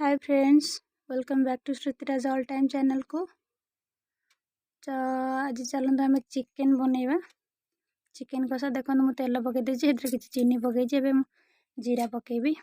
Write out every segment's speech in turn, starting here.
Hi friends, welcome back to Shrutiraj all time channel को। तो आज चलते आम चिकेन बनइबा। चिकेन कषा देखो मुझे तेल पकई देती किसी चीनी पकई जीरा पकेबी।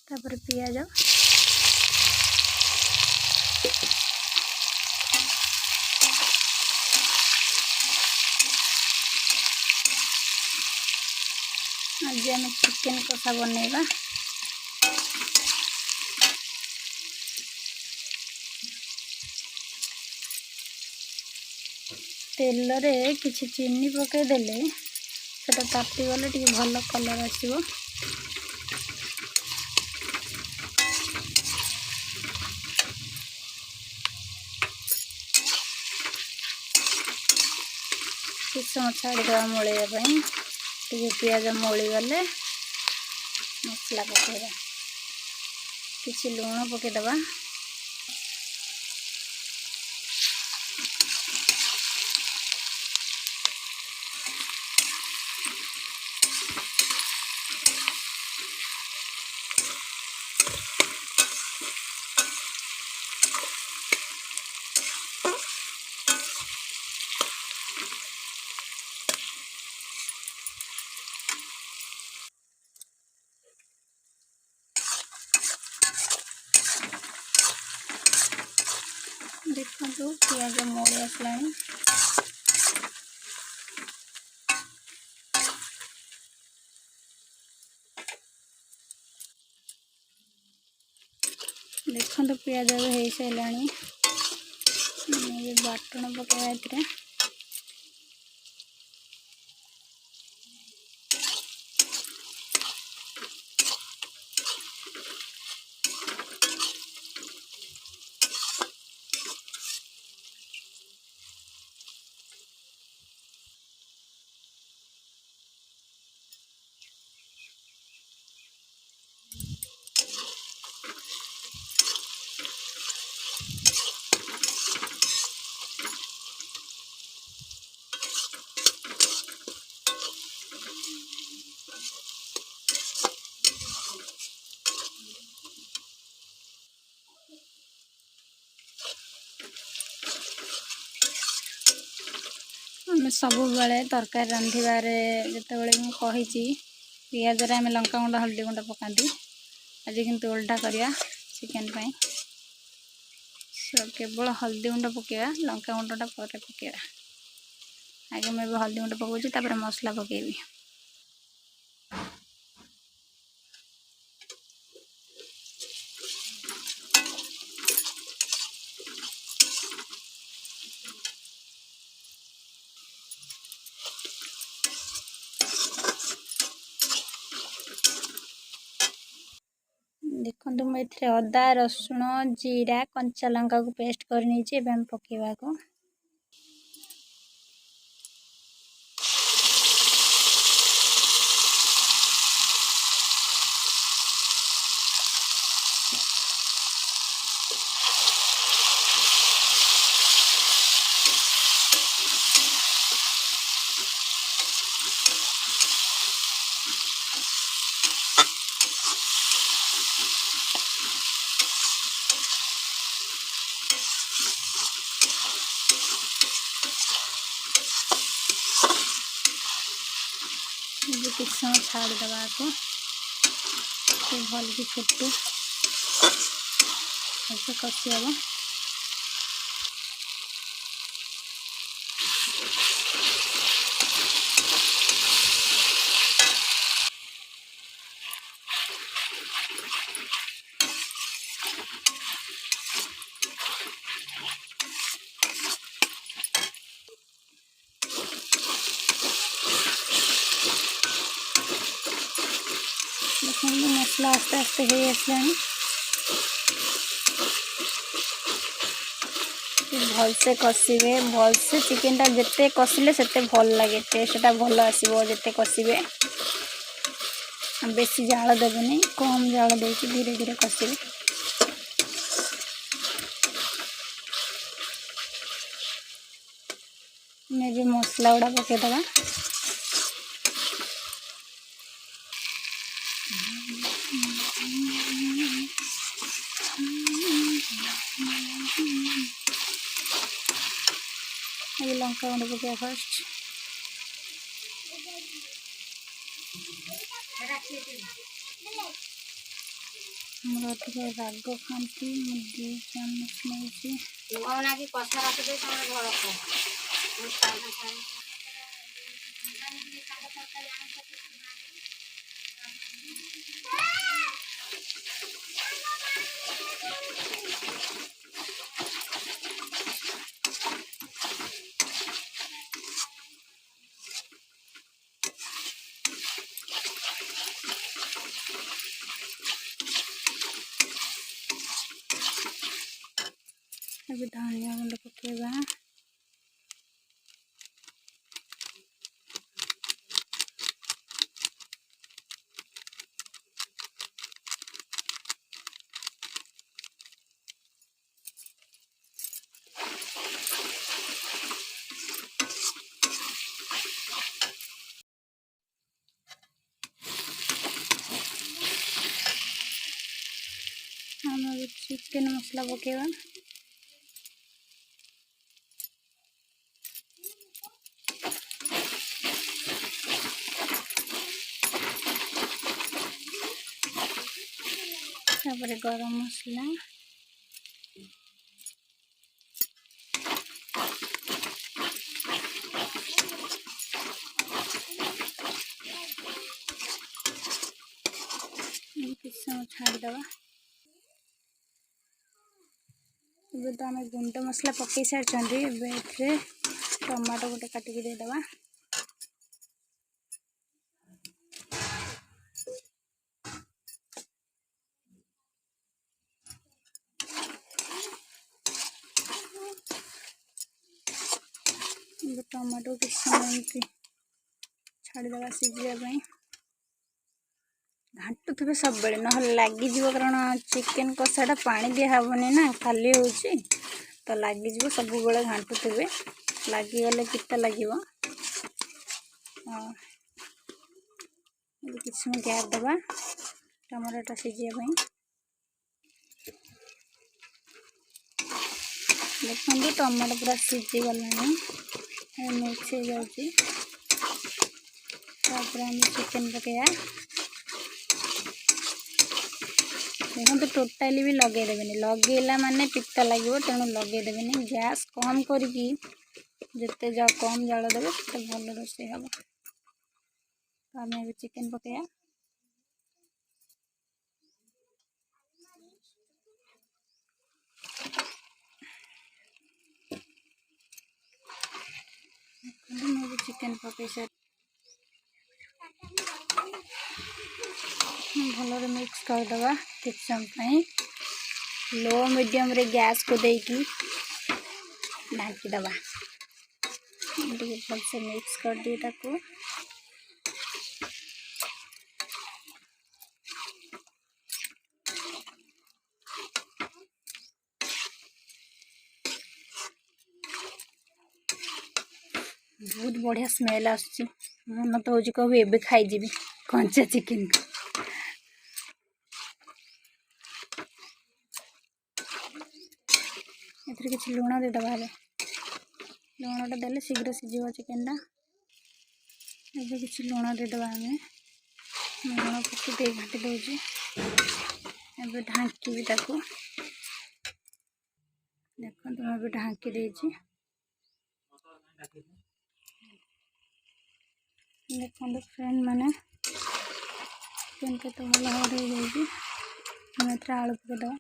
तापर पियाज आज आम चिकेन कषा बनइबा। तेल रे किसी चीनी पकई देले सेटा ताती गले टी भल कलर आसो। किस समय छाड़ीदा मोड़ाई टी पियाज मोड़ी गले मसला पकईबा। किसी लुण पकईदबा। देखो पियाज मोड़ी आसला। देखो तो पियाज हो सारा बाटण पकड़ा। आम सब बेले तरकारी रांधिबार जिते मुझे पियाज आम लंका गुंड हल्दी गुंड पकाती। आज किंतु उल्टा करवा चिकेन केवल हल्दी गुंड पकेवा लंका गुंडा पर पकेवा। आगे मुझे हल्दी गुंड पकाऊँ मसला पकेबी। देखो मुझे अदा रसुण जीरा कंचा लंका को पेस्ट कर पकेवा को। किस समय छाड़ीदवा को भल की फुटे ऐसे कषि हम। मसला आस्ते आस्ते हो आसला भलसे कषिबे। भलसे चिकेन टा जिते कषिले सेते भल लगे टेस्टा भल आसो। जिते कषिबे बेसी जाल देवेनि कम जाल देके धीरे धीरे कषिबे। ये मसला गुड़ा पकईदबा ये लंका गुंड पकड़ा फास्ट हमारे राग खाती मुझे चामच नहीं अभी धनिया गुंड पकेबा हम अभी चिकन मसला पकेबा तापर गरम मसला किसी समय छाड़ीदबा ये तो आम गुंड मसला पकई सारी टमाटो गोटे काटिकी देदबा टमाटो किसी समय छाड़ीदबा सीझापी घाटू थे सब बेले ना लगिज कारण चिकेन कषाटा पानी दिहबनी ना खाली हो तो लगिज सब बेले घाटू थे लगिगले पिता लगे किसी समय गैस दबा टमाटोटा सीझापी देखो टमाटो पूरा सीझी गला मिक्स हो जाऊँगी चिकेन पकड़ा देखो तो टोटाली भी लगेदेवे लगेला माने पिता लगे तेणु लगेदेवे गैस कम करके जिते कम जाल देवे तो भल रोषे हम तो आम अभी चिकेन पकड़ा चिकेन पकई सारी भल मिक्स करदबा किछ समय लो मीडियम रे गैस को देकी ढाँकी दबा भल से मिक्स कर दिए ताको बहुत बढ़िया स्मेल आसुची मन तो हूँ कभी एबे खाईजी कंचा चिकेन को एथरे किसी लुण देदबा लुणटा देले शीघ्र सीझ चिकेनटा एबे किसी लुण देदबा आमे लुण पकई घाटी दौचे एबे ढाँकी भी ताको देखो तुम अभी ढाँकी देछि देखो फ्रेंड मैंने चिकेन के तो भल भाव हो आलू पकईदबा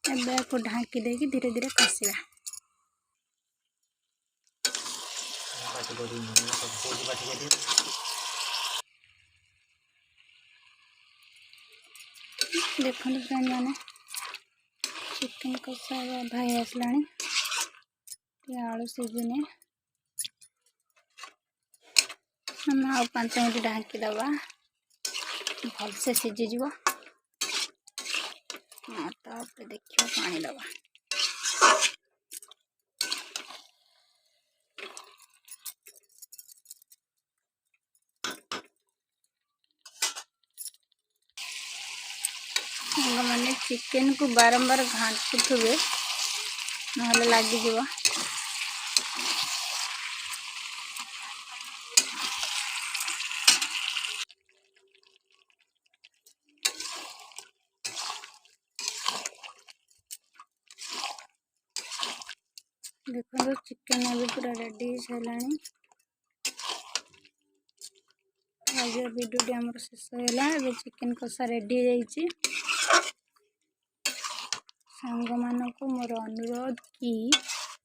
एबे को ढाँकी देकी धीरे धीरे कषा देखो फ्रेंड मैंने चिकेन कषा भाई आसला आलू सीझुने हम आ 5 मिनट ढांकी दबा भलसे सीझीज तापर देखिए पानी दबा मैंने चिकेन को बारंबार घांटुवे ना लगी देखो चिकेन अभी पूरा रेडी है आज वीडियो आम शेष है चिकेन कषा रेडी है सांग मान को मोर अनुरोध कि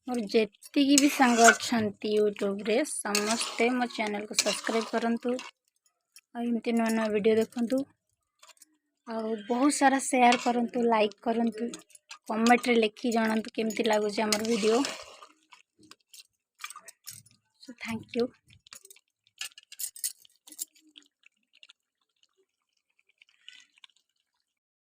मोर जेती भी सांग अच्छा यूट्यूब रे समस्ते मो चैनल को सब्सक्राइब करंतु एमती नुआ नुआ वीडियो देखंतु आ बहुत सारा शेयर करंतु लाइक करंतु कमेंट रे लिखि जणांतु केमती लागुच हमर वीडियो सो थैंक यू।